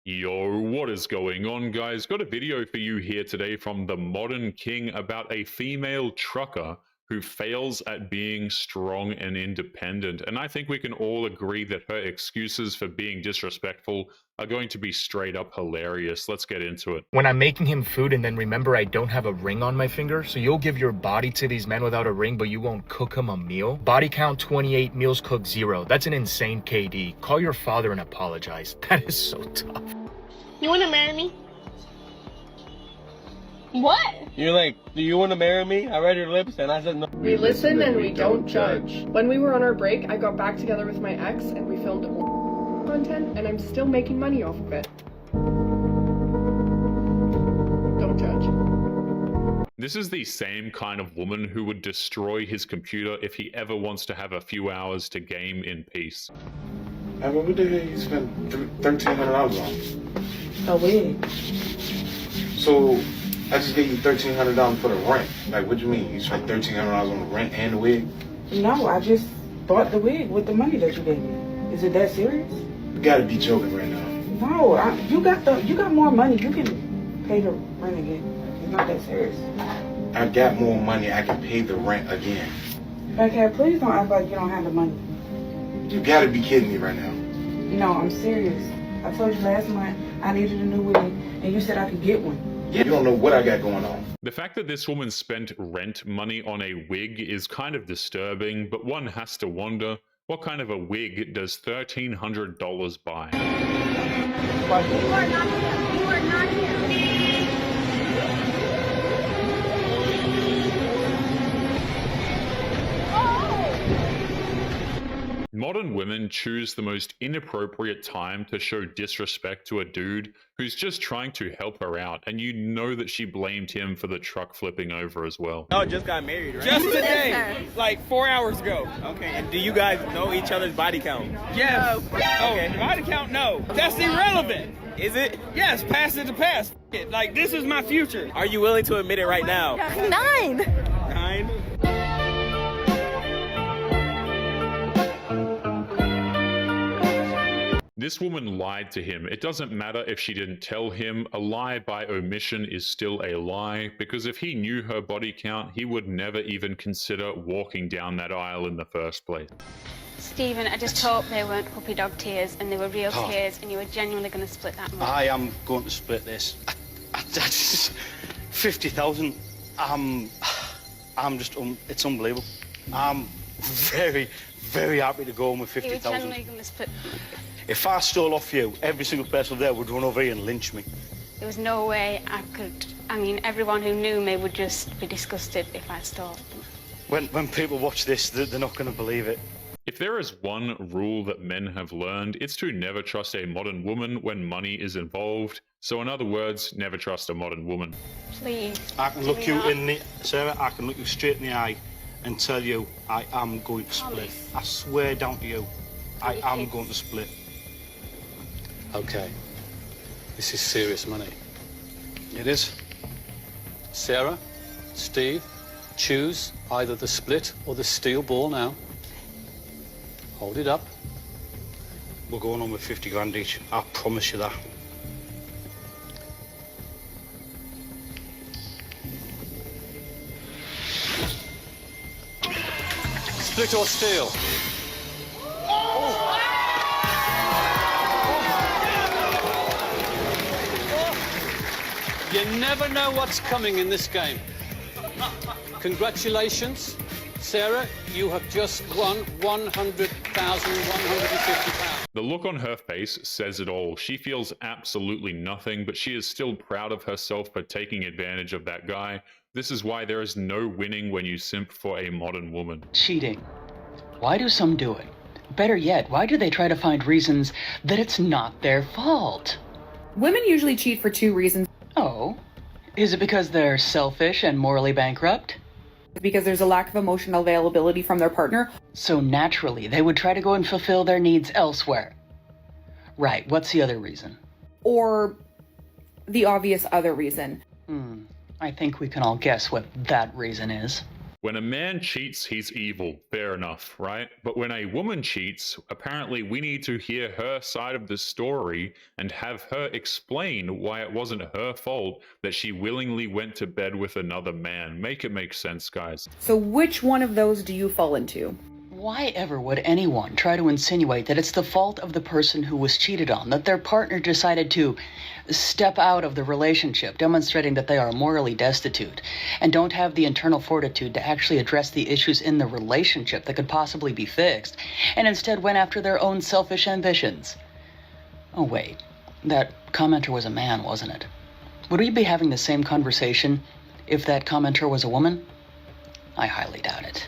Yo, what is going on, guys? Got a video for you here today from the Modern King about a female trucker who fails at being strong and independent. And I think we can all agree that her excuses for being disrespectful are going to be straight up hilarious. Let's get into it. When I'm making him food and then remember I don't have a ring on my finger, so you'll give your body to these men without a ring, but you won't cook him a meal? Body count 28, meals cooked 0. That's an insane KD. Call your father and apologize. That is so tough. You wanna marry me? What? You're like, do you want to marry me? I read your lips and I said no. We listen and we don't judge. When we were on our break, I got back together with my ex and we filmed content and I'm still making money off of it. Don't judge. This is the same kind of woman who would destroy his computer if he ever wants to have a few hours to game in peace. I mean, what the hell you spent $1,300 on? A wig. So, I just gave you $1,300 for the rent. Like, what do you mean? You spent $1,300 on the rent and the wig? No, I just bought the wig with the money that you gave me. Is it that serious? You gotta be joking right now. No, you got more money. You can pay the rent again. It's not that serious. I got more money. I can pay the rent again. Okay, please don't act like you don't have the money. You gotta be kidding me right now. No, I'm serious. I told you last month I needed a new wig, and you said I could get one. Yeah, you don't know what I got going on. The fact that this woman spent rent money on a wig is kind of disturbing, but one has to wonder, what kind of a wig does $1,300 buy? You are not him. You are not him. Modern women choose the most inappropriate time to show disrespect to a dude who's just trying to help her out, and you know that she blamed him for the truck flipping over as well. Oh, just got married, right? Just today, like 4 hours ago. Okay, and do you guys know each other's body count? Yes. Okay. Body count, no. That's irrelevant. Is it? Yes, pass it to pass. Like, this is my future. Are you willing to admit it right now? 9. 9? This woman lied to him. It doesn't matter if she didn't tell him. A lie by omission is still a lie, because if he knew her body count, he would never even consider walking down that aisle in the first place. Stephen, I just hope they weren't puppy dog tears and they were real tears and you were genuinely going to split that money. I am going to split this. I just 50,000. I'm just, it's unbelievable. I'm very, very happy to go home with 50,000. You were genuinely going to split the money. If I stole off you, every single person there would run over here and lynch me. There was no way I could, everyone who knew me would just be disgusted if I stole them. When people watch this, they're not going to believe it. If there is one rule that men have learned, it's to never trust a modern woman when money is involved. So in other words, never trust a modern woman. Please. I can look you in the, Sarah, I can look you straight in the eye and tell you I am going to split. I swear down to you, I am going to split. Okay, this is serious money. It is. Sarah, Steve, choose either the split or the steel ball now. Hold it up. We're going on with 50 grand each. I promise you that. Split or steel? You never know what's coming in this game. Congratulations, Sarah, you have just won £100,150. The look on her face says it all. She feels absolutely nothing, but she is still proud of herself for taking advantage of that guy. This is why there is no winning when you simp for a modern woman. Cheating. Why do some do it? Better yet, why do they try to find reasons that it's not their fault? Women usually cheat for 2 reasons. Oh, is it because they're selfish and morally bankrupt? Because there's a lack of emotional availability from their partner. So naturally, they would try to go and fulfill their needs elsewhere. Right, what's the other reason? Or the obvious other reason. I think we can all guess what that reason is. When a man cheats, he's evil. Fair enough, right? But when a woman cheats, apparently we need to hear her side of the story and have her explain why it wasn't her fault that she willingly went to bed with another man. Make it make sense, guys. So which one of those do you fall into? Why ever would anyone try to insinuate that it's the fault of the person who was cheated on, that their partner decided to step out of the relationship, demonstrating that they are morally destitute and don't have the internal fortitude to actually address the issues in the relationship that could possibly be fixed, and instead went after their own selfish ambitions? Oh wait, that commenter was a man, wasn't it? Would we be having the same conversation if that commenter was a woman? I highly doubt it.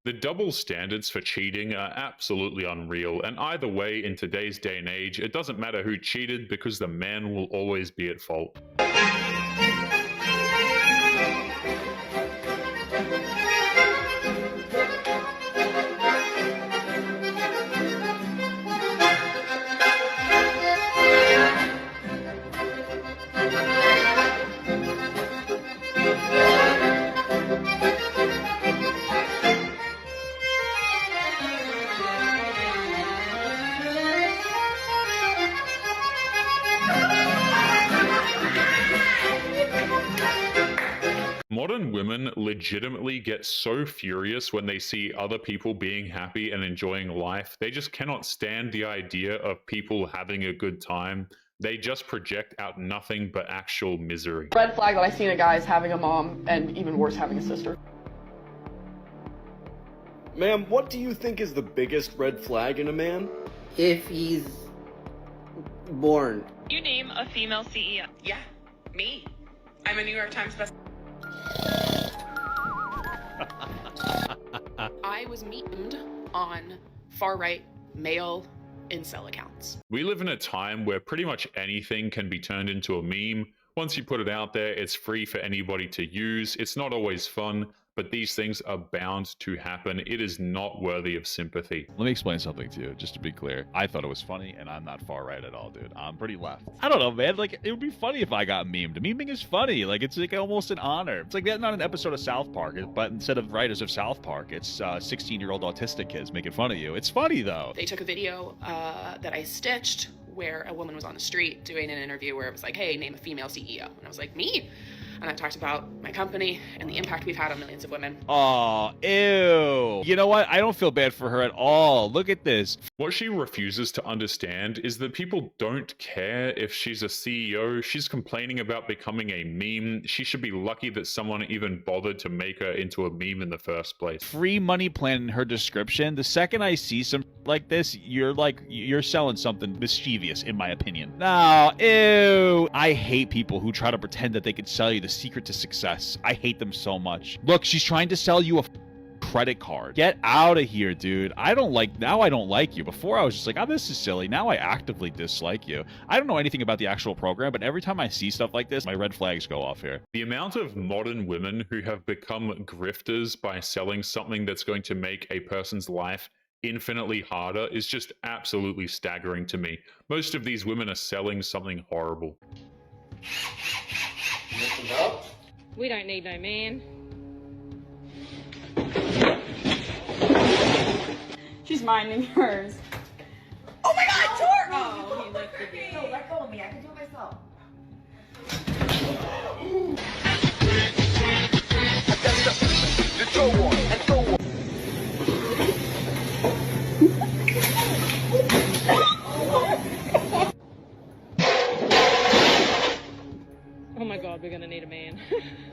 The double standards for cheating are absolutely unreal, and either way, in today's day and age, it doesn't matter who cheated because the man will always be at fault. Modern women legitimately get so furious when they see other people being happy and enjoying life. They just cannot stand the idea of people having a good time. They just project out nothing but actual misery. Red flag that I see in a guy is having a mom, and even worse, having a sister. Ma'am, what do you think is the biggest red flag in a man? If he's born. You name a female CEO. Yeah, me. I'm a New York Times best. I was memed on far-right male incel accounts. We live in a time where pretty much anything can be turned into a meme. Once you put it out there, it's free for anybody to use. It's not always fun, but these things are bound to happen. It is not worthy of sympathy. Let me explain something to you, just to be clear. I thought it was funny, and I'm not far right at all, dude. I'm pretty left. I don't know, man. Like, it would be funny if I got memed. Memeing is funny. Like, it's like almost an honor. It's like not an episode of South Park, but instead of writers of South Park, it's 16-year-old autistic kids making fun of you. It's funny, though. They took a video that I stitched where a woman was on the street doing an interview where it was like, hey, name a female CEO. And I was like, me. And I talked about my company and the impact we've had on millions of women. Oh, ew. You know what? I don't feel bad for her at all. Look at this. What she refuses to understand is that people don't care if she's a CEO. She's complaining about becoming a meme. She should be lucky that someone even bothered to make her into a meme in the first place. Free money plan in her description. The second I see some like this, you're selling something mischievous, in my opinion. No, ew. I hate people who try to pretend that they can sell you the secret to success. I hate them so much. Look, she's trying to sell you a credit card. Get out of here, dude. I don't like you. Before I was just like, oh, this is silly. Now I actively dislike you. I don't know anything about the actual program, but every time I see stuff like this, my red flags go off here. The amount of modern women who have become grifters by selling something that's going to make a person's life infinitely harder is just absolutely staggering to me. Most of these women are selling something horrible. We don't need no man. She's minding hers. Oh my God, Tor! Oh, he lifted it. No, let go of me. I can do it myself. Oh my God, we're gonna need a man.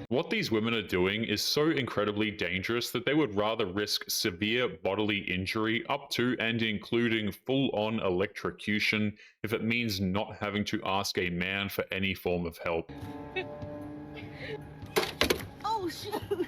What these women are doing is so incredibly dangerous that they would rather risk severe bodily injury up to and including full-on electrocution if it means not having to ask a man for any form of help. Oh, shoot.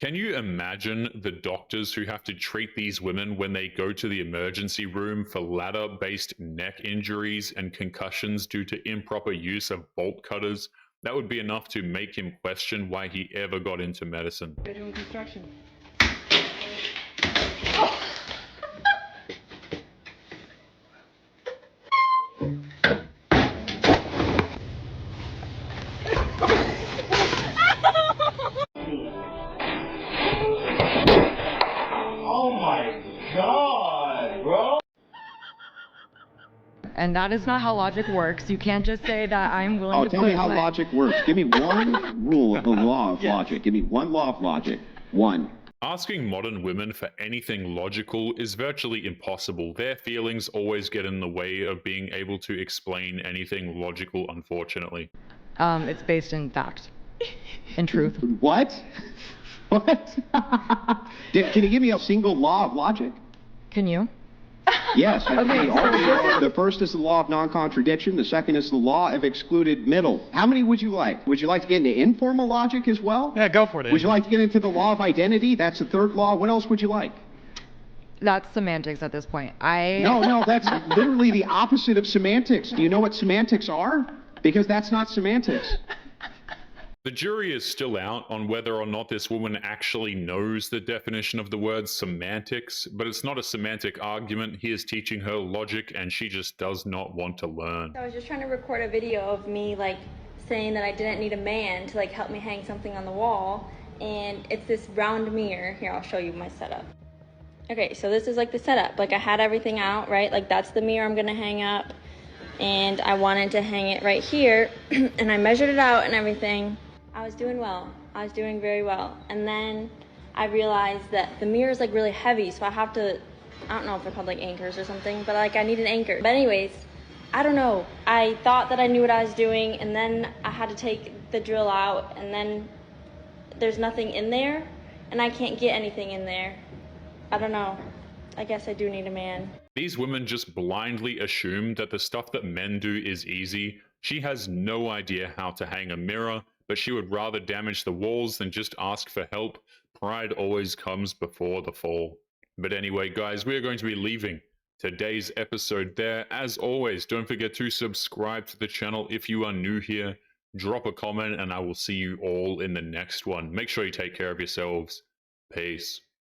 Can you imagine the doctors who have to treat these women when they go to the emergency room for ladder-based neck injuries and concussions due to improper use of bolt cutters? That would be enough to make him question why he ever got into medicine. They're doing construction. Oh my god, bro! And that is not how logic works. You can't just say that I'm willing to tell me how logic works. Give me one rule of the law of logic. Give me one law of logic. One. Asking modern women for anything logical is virtually impossible. Their feelings always get in the way of being able to explain anything logical, unfortunately. It's based in fact. In truth. What? What? Can you give me a single law of logic? Can you? Yes. Okay, The first is the law of non-contradiction. The second is the law of excluded middle. How many would you like? Would you like to get into informal logic as well? Yeah, go for it. Would you like to get into the law of identity? That's the third law. What else would you like? That's semantics at this point. No, that's literally the opposite of semantics. Do you know what semantics are? Because that's not semantics. The jury is still out on whether or not this woman actually knows the definition of the word semantics, but it's not a semantic argument. He is teaching her logic and she just does not want to learn. I was just trying to record a video of me like saying that I didn't need a man to like help me hang something on the wall, and it's this round mirror. Here, I'll show you my setup. Okay, so this is like the setup. Like I had everything out, right? Like that's the mirror I'm gonna hang up, and I wanted to hang it right here, and I measured it out and everything. I was doing well. I was doing very well. And then I realized that the mirror is like really heavy, so I have to, I don't know if they're called like anchors or something, but like I need an anchor. But anyways, I don't know. I thought that I knew what I was doing, and then I had to take the drill out, and then there's nothing in there, and I can't get anything in there. I don't know. I guess I do need a man. These women just blindly assume that the stuff that men do is easy. She has no idea how to hang a mirror, but she would rather damage the walls than just ask for help. Pride always comes before the fall. But anyway, guys, we are going to be leaving today's episode there. As always, don't forget to subscribe to the channel if you are new here. Drop a comment, and I will see you all in the next one. Make sure you take care of yourselves. Peace.